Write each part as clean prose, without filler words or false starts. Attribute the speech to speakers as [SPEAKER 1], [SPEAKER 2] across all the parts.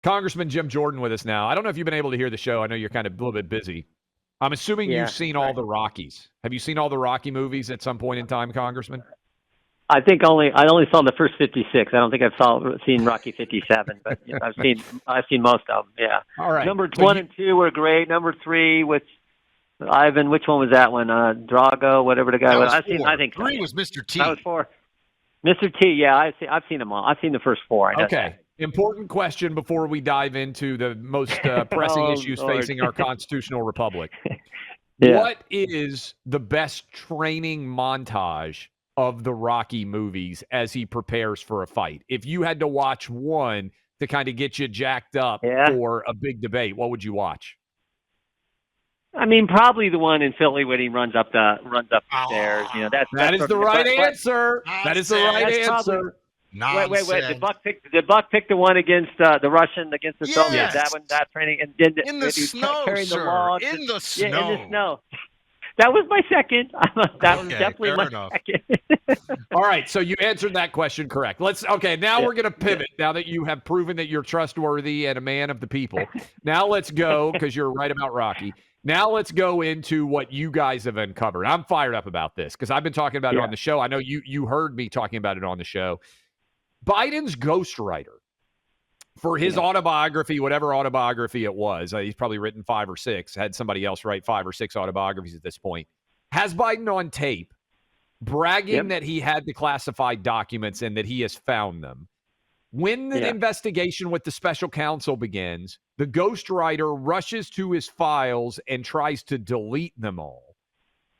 [SPEAKER 1] Congressman Jim Jordan with us now. I don't know if you've been able to hear the show. I know you're kind of a little bit busy. I'm assuming
[SPEAKER 2] Yeah,
[SPEAKER 1] you've seen all the Rockies. Have you seen all the Rocky movies at some point in time, Congressman?
[SPEAKER 2] I only saw the first 56. I don't think I've seen Rocky 57, but I've seen most of them. Yeah.
[SPEAKER 1] All right.
[SPEAKER 2] Number 1 and 2 were great. Number 3 with Ivan. Which one was that one? Drago, whatever the guy was.
[SPEAKER 3] I think 3 was Mr. T.
[SPEAKER 2] That was 4. Mr. T. Yeah, I've seen them all. I've seen the first 4. I know
[SPEAKER 1] okay.
[SPEAKER 2] that.
[SPEAKER 1] Important question before we dive into the most pressing issues facing our constitutional republic.
[SPEAKER 2] Yeah.
[SPEAKER 1] What is the best training montage of the Rocky movies as he prepares for a fight? If you had to watch one to kind of get you jacked up for a big debate, what would you watch?
[SPEAKER 2] I mean, probably the one in Philly when he runs up the stairs. You know,
[SPEAKER 1] that is the right answer. That is the right answer.
[SPEAKER 2] Wait. Did Buck pick the one against the Russian against the Soviets? That training and did
[SPEAKER 3] in the snow,
[SPEAKER 2] carrying
[SPEAKER 3] sir.
[SPEAKER 2] The log.
[SPEAKER 3] In the snow.
[SPEAKER 2] Yeah, in the snow. That was my second. That was definitely my second.
[SPEAKER 1] All right, so you answered that question correct. Now we're going to pivot. Now that you have proven that you're trustworthy and a man of the people, now let's go, because you're right about Rocky. Now let's go into what you guys have uncovered. I'm fired up about this because I've been talking about it on the show. I know you heard me talking about it on the show. Biden's ghostwriter for his autobiography, whatever autobiography it was, he's probably written 5 or 6, had somebody else write 5 or 6 autobiographies at this point, has Biden on tape bragging that he had the classified documents and that he has found them. When the investigation with the special counsel begins, the ghostwriter rushes to his files and tries to delete them all.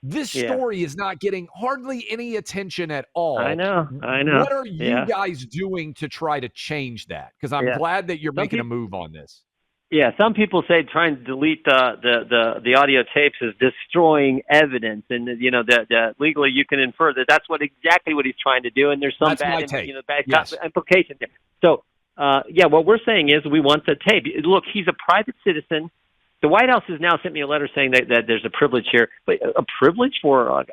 [SPEAKER 1] This story is not getting hardly any attention at all.
[SPEAKER 2] I know.
[SPEAKER 1] What are you guys doing to try to change that? Because I'm glad that you're making a move on this.
[SPEAKER 2] Yeah, some people say trying to delete the audio tapes is destroying evidence, and that legally you can infer that that's exactly what he's trying to do, and there's some bad implication there. So, what we're saying is we want the tape. Look, he's a private citizen. The White House has now sent me a letter saying that there's a privilege here, but a privilege for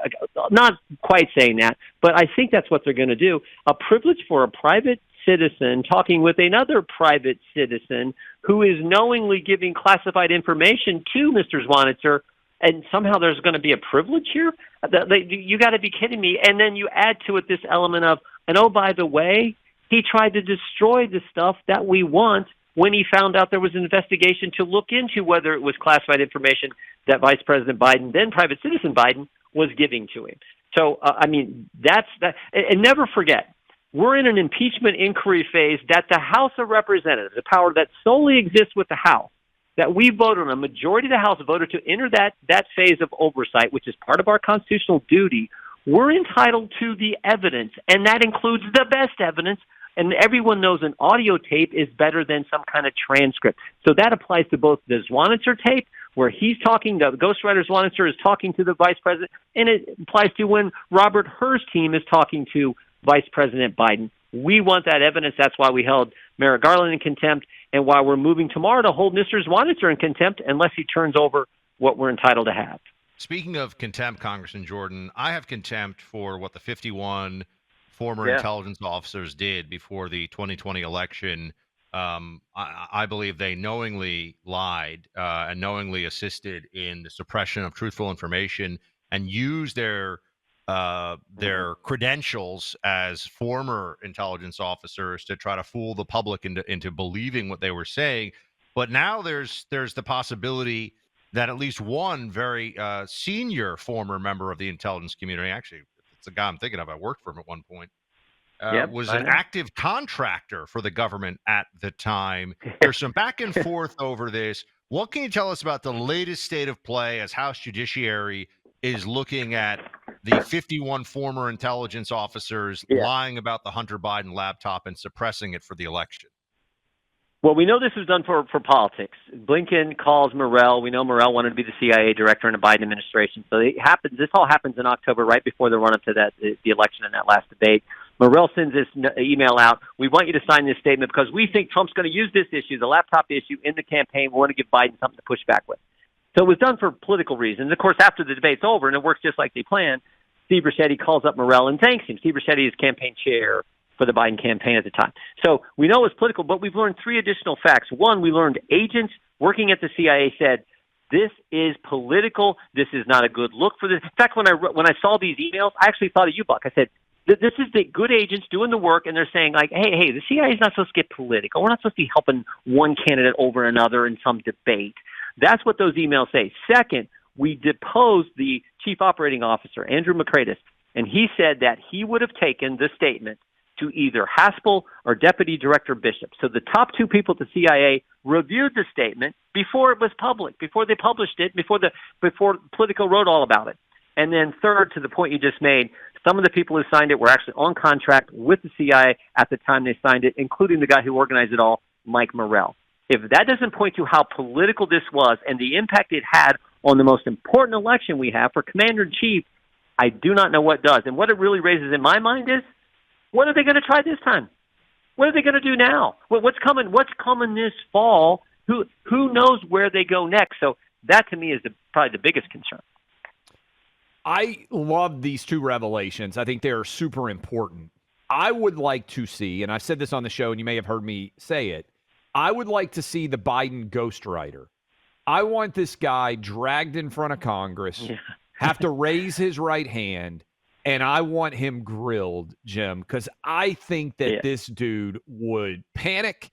[SPEAKER 2] not quite saying that, but I think that's what they're going to do. A privilege for a private citizen talking with another private citizen who is knowingly giving classified information to Mr. Zwanitzer, and somehow there's going to be a privilege here? You got to be kidding me. And then you add to it this element of, and oh, by the way, he tried to destroy the stuff that we want when he found out there was an investigation to look into whether it was classified information that Vice President Biden, then private citizen Biden, was giving to him. So, that's that. And never forget, we're in an impeachment inquiry phase that the House of Representatives, a power that solely exists with the House, that we voted on, a majority of the House voted to enter that phase of oversight, which is part of our constitutional duty. We're entitled to the evidence, and that includes the best evidence. And everyone knows an audio tape is better than some kind of transcript. So that applies to both the Zwanitzer tape, where he's talking, the ghostwriter Zwanitzer is talking to the vice president, and it applies to when Robert Hur's team is talking to Vice President Biden. We want that evidence. That's why we held Merrick Garland in contempt, and why we're moving tomorrow to hold Mr. Zwanitzer in contempt unless he turns over what we're entitled to have.
[SPEAKER 3] Speaking of contempt, Congressman Jordan, I have contempt for what the 51 former intelligence officers did before the 2020 election. I believe they knowingly lied and knowingly assisted in the suppression of truthful information and used their credentials as former intelligence officers to try to fool the public into believing what they were saying. But now there's the possibility that at least one very senior former member of the intelligence community, actually, it's a guy I'm thinking of, I worked for him at one point, was an active contractor for the government at the time. There's some back and forth over this. What can you tell us about the latest state of play as House Judiciary is looking at the 51 former intelligence officers lying about the Hunter Biden laptop and suppressing it for the election?
[SPEAKER 2] Well, we know this was done for politics. Blinken calls Morell. We know Morell wanted to be the CIA director in the Biden administration. So this all happens in October, right before the run-up to the election and that last debate. Morell sends this email out. We want you to sign this statement because we think Trump's going to use this issue, the laptop issue, in the campaign. We want to give Biden something to push back with. So it was done for political reasons. Of course, after the debate's over and it works just like they planned, Steve Ricchetti calls up Morell and thanks him. Steve Ricchetti is campaign chair for the Biden campaign at the time. So we know it was political, but we've learned 3 additional facts. One, we learned agents working at the CIA said, this is political. This is not a good look for this. In fact, when I saw these emails, I actually thought of you, Buck. I said, this is the good agents doing the work, and they're saying, like, hey, the CIA is not supposed to get political. We're not supposed to be helping one candidate over another in some debate. That's what those emails say. Second, we deposed the chief operating officer, Andrew McCradis, and he said that he would have taken the statement to either Haspel or Deputy Director Bishop. So the top 2 people at the CIA reviewed the statement before it was public, before they published it, before Politico wrote all about it. And then third, to the point you just made, some of the people who signed it were actually on contract with the CIA at the time they signed it, including the guy who organized it all, Mike Morrell. If that doesn't point to how political this was and the impact it had on the most important election we have for Commander-in-Chief, I do not know what does. And what it really raises in my mind is, what are they going to try this time? What are they going to do now? What's coming? What's coming this fall? Who knows where they go next? So that to me is probably the biggest concern.
[SPEAKER 1] I love these 2 revelations. I think they are super important. I would like to see, and I've said this on the show, and you may have heard me say it, I would like to see the Biden ghostwriter. I want this guy dragged in front of Congress, have to raise his right hand, and I want him grilled, Jim, because I think that this dude would panic.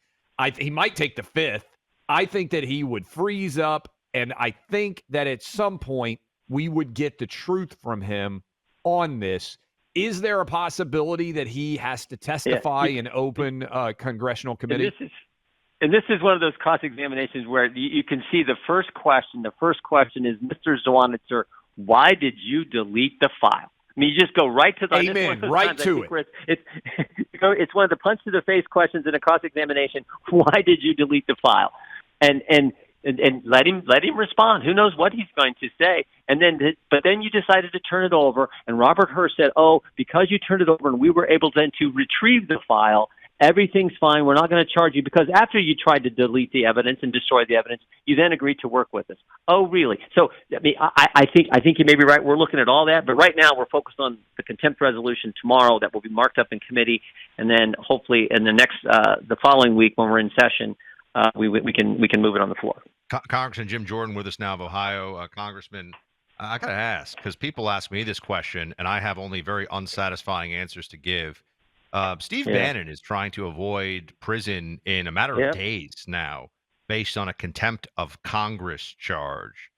[SPEAKER 1] He might take the 5th. I think that he would freeze up, and I think that at some point we would get the truth from him on this. Is there a possibility that he has to testify in open congressional committee?
[SPEAKER 2] And this is one of those cross-examinations where you can see the first question. The first question is, Mr. Zwanitzer, why did you delete the file? I mean, you just go right to the
[SPEAKER 1] Amen. Right to it.
[SPEAKER 2] It's one of the punch to the face questions in a cross-examination. Why did you delete the file? And let him respond. Who knows what he's going to say? But then you decided to turn it over, and Robert Hur said, "Oh, because you turned it over, and we were able then to retrieve the file, everything's fine. We're not going to charge you because after you tried to delete the evidence and destroy the evidence, you then agreed to work with us." Oh, really? So, I mean, I think you may be right. We're looking at all that, but right now we're focused on the contempt resolution tomorrow that will be marked up in committee, and then hopefully in the following week when we're in session, we can move it on the floor.
[SPEAKER 3] Congressman Jim Jordan with us now of Ohio. Congressman, I got to ask, because people ask me this question, and I have only very unsatisfying answers to give. Steve Bannon is trying to avoid prison in a matter of days now, based on a contempt of Congress charge.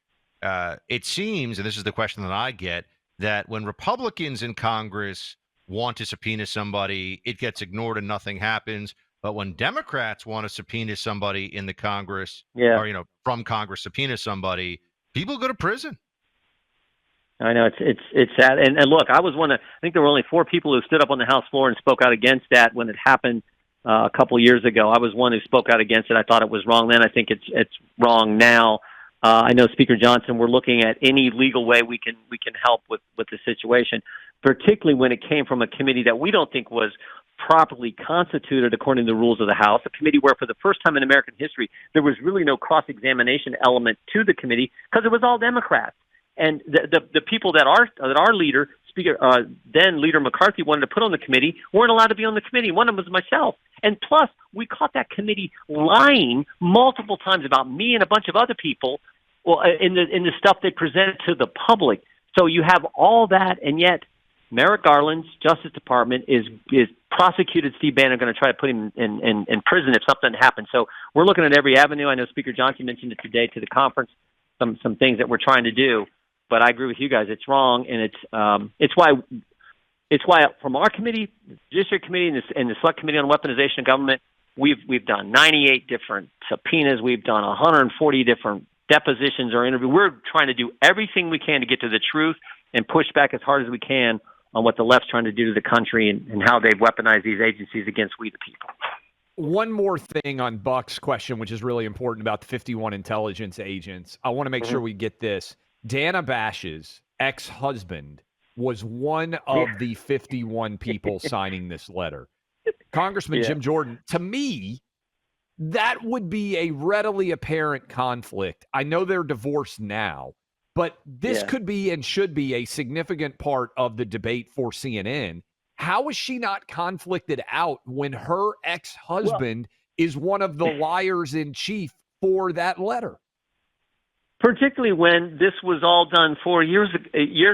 [SPEAKER 3] It seems, and this is the question that I get, that when Republicans in Congress want to subpoena somebody, it gets ignored and nothing happens. But when Democrats want to subpoena somebody in the Congress, or from Congress subpoena somebody, people go to prison.
[SPEAKER 2] I know it's sad. And look, I think there were only 4 people who stood up on the House floor and spoke out against that when it happened a couple years ago. I was one who spoke out against it. I thought it was wrong then. I think it's wrong now. I know Speaker Johnson, we're looking at any legal way we can help with the situation, particularly when it came from a committee that we don't think was properly constituted according to the rules of the House, a committee where for the first time in American history, there was really no cross-examination element to the committee because it was all Democrats. And the people that our leader, then Leader McCarthy, wanted to put on the committee weren't allowed to be on the committee. One of them was myself. And plus, we caught that committee lying multiple times about me and a bunch of other people in the stuff they presented to the public. So you have all that, and yet Merrick Garland's Justice Department is prosecuted Steve Bannon, going to try to put him in prison if something happens. So we're looking at every avenue. I know Speaker Johnson mentioned it today to the conference, some things that we're trying to do. But I agree with you guys; it's wrong, and it's why from our committee, the Judiciary Committee, and the Select Committee on Weaponization of Government, we've done 98 different subpoenas, we've done 140 different depositions or interviews. We're trying to do everything we can to get to the truth and push back as hard as we can on what the left's trying to do to the country and how they've weaponized these agencies against we the people.
[SPEAKER 1] One more thing on Buck's question, which is really important about the 51 intelligence agents. I want to make sure we get this. Dana Bash's ex-husband was one of the 51 people signing this letter. Congressman Jim Jordan, to me, that would be a readily apparent conflict. I know they're divorced now, but this could be and should be a significant part of the debate for CNN. How is she not conflicted out when her ex-husband is one of the liars in chief for that letter?
[SPEAKER 2] Particularly when this was all done 4 years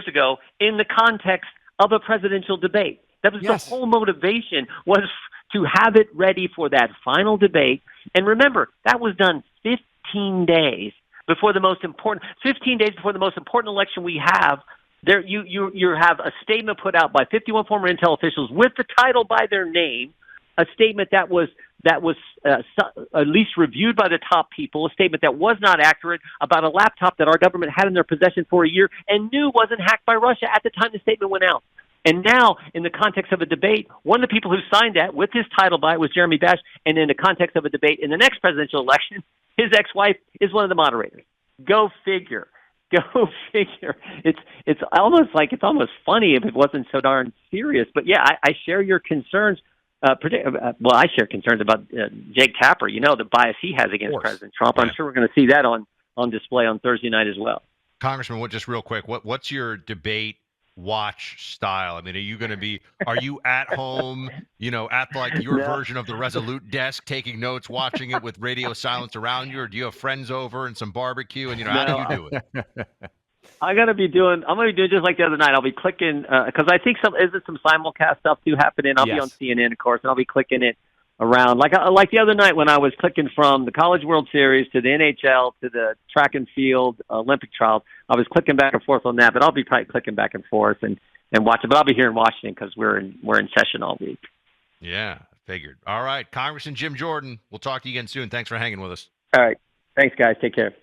[SPEAKER 2] ago in the context of a presidential debate. That was the whole motivation, was to have it ready for that final debate. And remember, that was done 15 days before the most important 15 days before the most important election we have. There, you have a statement put out by 51 former intel officials with the title by their name, a statement that was at least reviewed by the top people, a statement that was not accurate about a laptop that our government had in their possession for a year and knew wasn't hacked by Russia at the time the statement went out. And now, in the context of a debate, one of the people who signed that with his title by it was Jeremy Bash, and in the context of a debate in the next presidential election, his ex-wife is one of the moderators. Go figure. Go figure. It's almost funny if it wasn't so darn serious. But yeah, I share your concerns. I share concerns about Jake Tapper. You know, the bias he has against President Trump. I'm sure we're going to see that on display on Thursday night as well.
[SPEAKER 3] Congressman, just real quick, what's your debate watch style? I mean, are you at home, at like your version of the Resolute desk, taking notes, watching it with radio silence around you, or do you have friends over and some barbecue, and how do you do it?
[SPEAKER 2] I'm going to be doing just like the other night. I'll be clicking, because I think some simulcast stuff do happen, and I'll be on CNN, of course, and I'll be clicking it around. Like the other night when I was clicking from the College World Series to the NHL to the track and field Olympic trials, I was clicking back and forth on that, but I'll be probably clicking back and forth and watching. But I'll be here in Washington because we're in session all week.
[SPEAKER 3] Yeah, figured. All right, Congressman Jim Jordan, we'll talk to you again soon. Thanks for hanging with us.
[SPEAKER 2] All right. Thanks, guys. Take care.